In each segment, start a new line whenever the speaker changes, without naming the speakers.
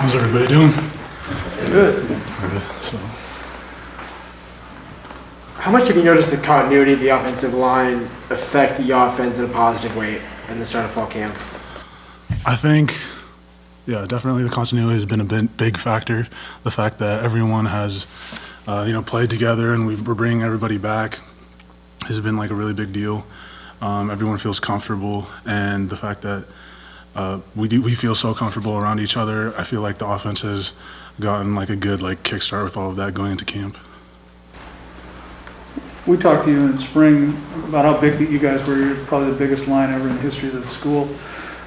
How's everybody doing?
Good.
Good. So,
How much have you noticed the continuity of the offensive line affect the offense in a positive way in the start of fall camp?
I think, yeah, definitely the continuity has been a big factor. The fact that everyone has, played together and we're bringing everybody back has been like a really big deal. Everyone feels comfortable, and the fact that we feel so comfortable around each other, I feel like the offense has gotten like a good kickstart with all of that going into camp.
We talked to you in spring about how big you guys were. You're probably the biggest line ever in the history of the school.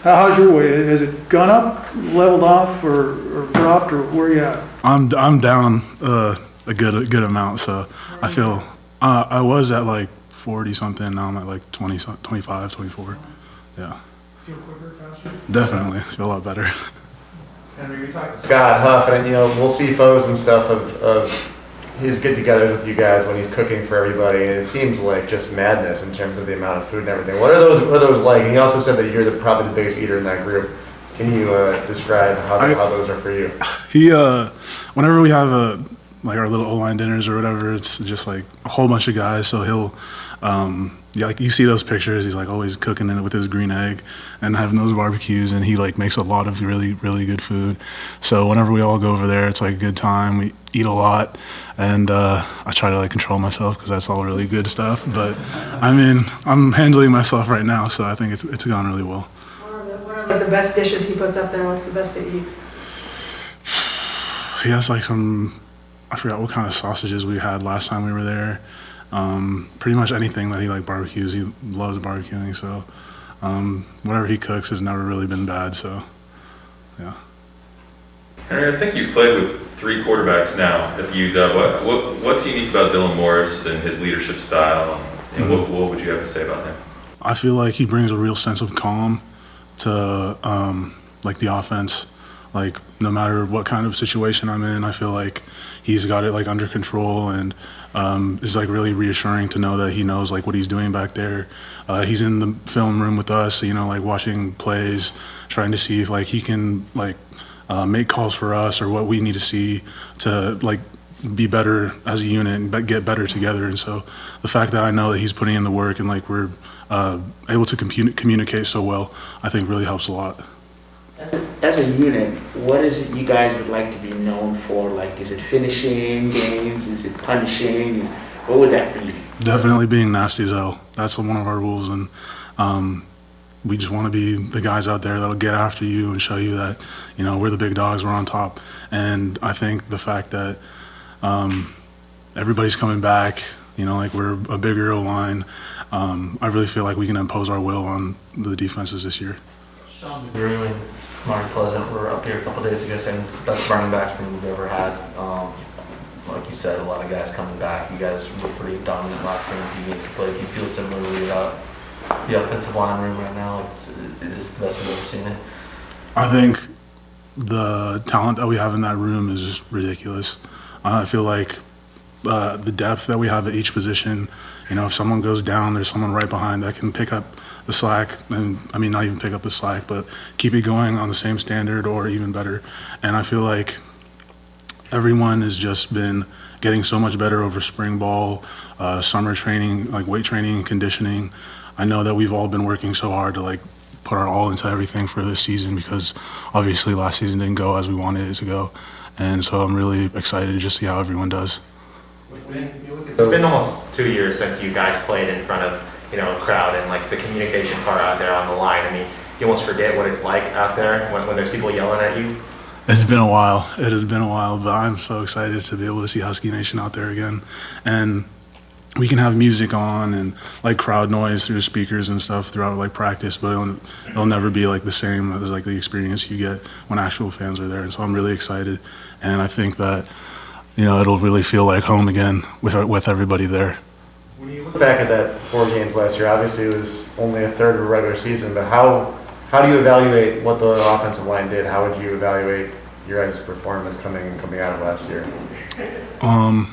How's your weight? Has it gone up, leveled off, or dropped, or where are you at?
I'm down a good amount, so I feel I was at like 40 something. Now I'm at like 20, 25, 24. Yeah.
Feel quicker, faster?
Definitely, I feel a lot better.
Henry, we talked to Scott Huff, and we'll see photos and stuff of his get-togethers with you guys when he's cooking for everybody, and it seems like just madness in terms of the amount of food and everything. What are those like? And he also said that you're probably the biggest eater in that group. Can you describe how those are for you?
He, whenever we have our little O-line dinners or whatever, it's just like a whole bunch of guys. So he'll, like you see those pictures. He's like always cooking in it with his green egg and having those barbecues, and he like makes a lot of really good food. So whenever we all go over there, it's like a good time. We eat a lot, and I try to control myself because that's all really good stuff. But I mean, I'm handling myself right now, so I think it's gone really well.
What are the best dishes he puts up there? What's the best to eat?
He has I forgot what kind of sausages we had last time we were there. Pretty much anything that he barbecues, he loves barbecuing. So whatever he cooks has never really been bad. So yeah.
Henry, I think you've played with 3 quarterbacks now at the UW. What's unique about Dylan Morris and his leadership style? And what would you have to say about him?
I feel like he brings a real sense of calm to the offense. No matter what kind of situation I'm in, I feel like he's got it under control, and is really reassuring to know that he knows what he's doing back there. He's in the film room with us, watching plays, trying to see if he can make calls for us or what we need to see to be better as a unit and get better together. And so the fact that I know that he's putting in the work and we're able to communicate so well, I think really helps a lot.
As a unit, what is it you guys would like to be known for? Is it finishing games? Is it punishing? What would that be?
Definitely being nasty as hell. That's one of our rules, and we just want to be the guys out there that'll get after you and show you that, we're the big dogs, we're on top. And I think the fact that everybody's coming back, we're a bigger O-line, I really feel like we can impose our will on the defenses this year.
Sean McGrew and Marty Pleasant were up here a couple days ago saying it's the best running backs we've ever had. Like you said, a lot of guys coming back. You guys were pretty dominant last game. Do you feel similarly about the offensive line room right now? Is this the best we've ever seen it?
I think the talent that we have in that room is just ridiculous. I feel like the depth that we have at each position, if someone goes down, there's someone right behind that can pick up the slack, and I mean not even pick up the slack, but keep it going on the same standard or even better. And I feel like everyone has just been getting so much better over spring ball, summer training, weight training and conditioning. I know that we've all been working so hard to put our all into everything for this season, because obviously last season didn't go as we wanted it to go. And so I'm really excited to just see how everyone does.
It's been almost 2 years since you guys played in front of a crowd, and the communication part out there on the line. I mean, you almost forget what it's like out there when there's people yelling at you.
It's been a while. It has been a while, but I'm so excited to be able to see Husky Nation out there again. And we can have music on and crowd noise through speakers and stuff throughout practice, but it'll never be the same as the experience you get when actual fans are there. And so I'm really excited, and I think that it'll really feel like home again with everybody there.
When you look back at that 4 games last year, obviously it was only a third of a regular season, but how do you evaluate what the offensive line did? How would you evaluate your guys' performance coming out of last year?
I'm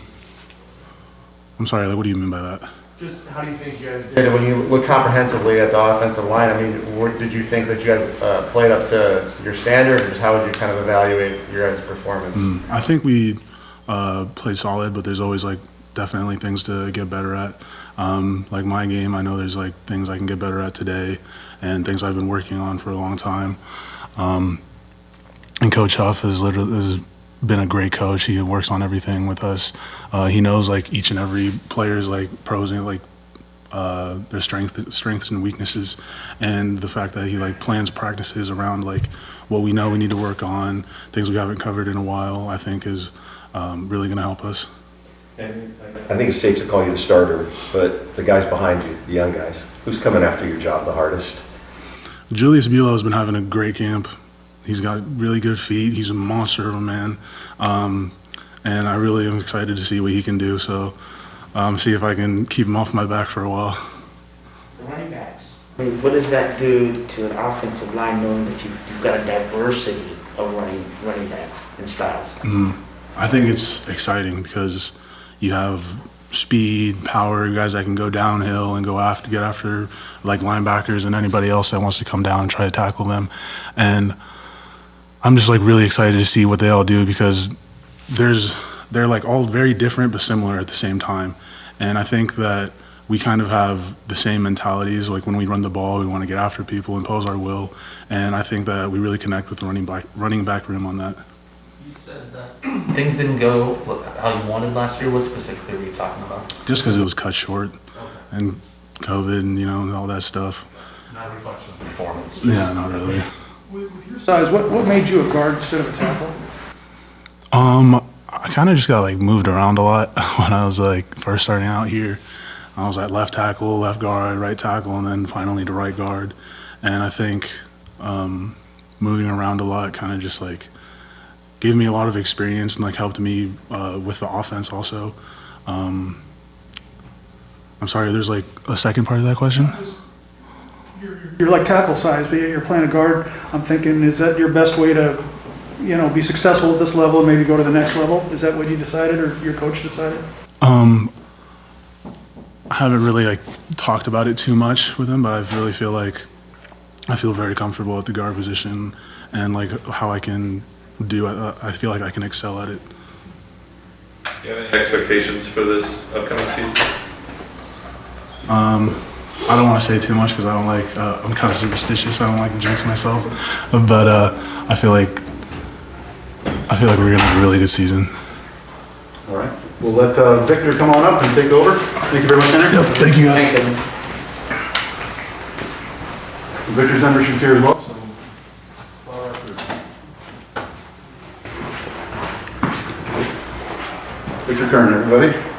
sorry, what do you mean by that?
Just how do you think you guys did when you look comprehensively at the offensive line? I mean, did you think that you guys played up to your standard, or just how would you kind of evaluate your guys' performance?
I think we played solid, but there's always like definitely things to get better at. Like my game, I know there's like things I can get better at today, and things I've been working on for a long time. And Coach Huff has been a great coach. He works on everything with us. He knows like each and every player's like pros and like their strengths and weaknesses, and the fact that he like plans practices around like what we know we need to work on, things we haven't covered in a while, I think is really going to help us.
I think it's safe to call you the starter, but the guys behind you, the young guys, who's coming after your job the hardest?
Julius Buelow has been having a great camp. He's got really good feet. He's a monster of a man. And I really am excited to see what he can do. So see if I can keep him off my back for a while.
The running backs. I mean, what does that do to an offensive line knowing that you've got a diversity of running backs and styles?
I think it's exciting because you have speed, power, guys that can go downhill and get after like linebackers and anybody else that wants to come down and try to tackle them. And I'm just like really excited to see what they all do because they're like all very different but similar at the same time. And I think that we kind of have the same mentalities. Like when we run the ball, we want to get after people, impose our will. And I think that we really connect with the running back room on that.
You said that things didn't go how you wanted last year. What specifically were you talking about?
Just because it was cut short and COVID and, you know, and all that stuff.
Not a reflection of performance.
Yeah, not really.
With your size, what made you a guard instead of a tackle?
I kind of just got like moved around a lot when I was like first starting out here. I was at left tackle, left guard, right tackle, and then finally to right guard. And I think moving around a lot kind of just like gave me a lot of experience and like helped me with the offense also. I'm sorry, there's like a second part of that question?
You're like tackle size, but you're playing a guard. I'm thinking, is that your best way to, you know, be successful at this level and maybe go to the next level? Is that what you decided or your coach decided?
I haven't really like talked about it too much with him, but I really feel like I feel very comfortable at the guard position and like how I can do it. I feel like I can excel at it.
Do you have any expectations for this upcoming season?
I don't want to say too much because I don't like, I'm kind of superstitious. I don't like to jinx myself, but I feel like we're going to have a really good season.
All right. We'll let Victor come on up and take over. Thank you very much, Henry.
Yep, thank you guys.
Victor's membership's here as well. So Victor Kern, everybody.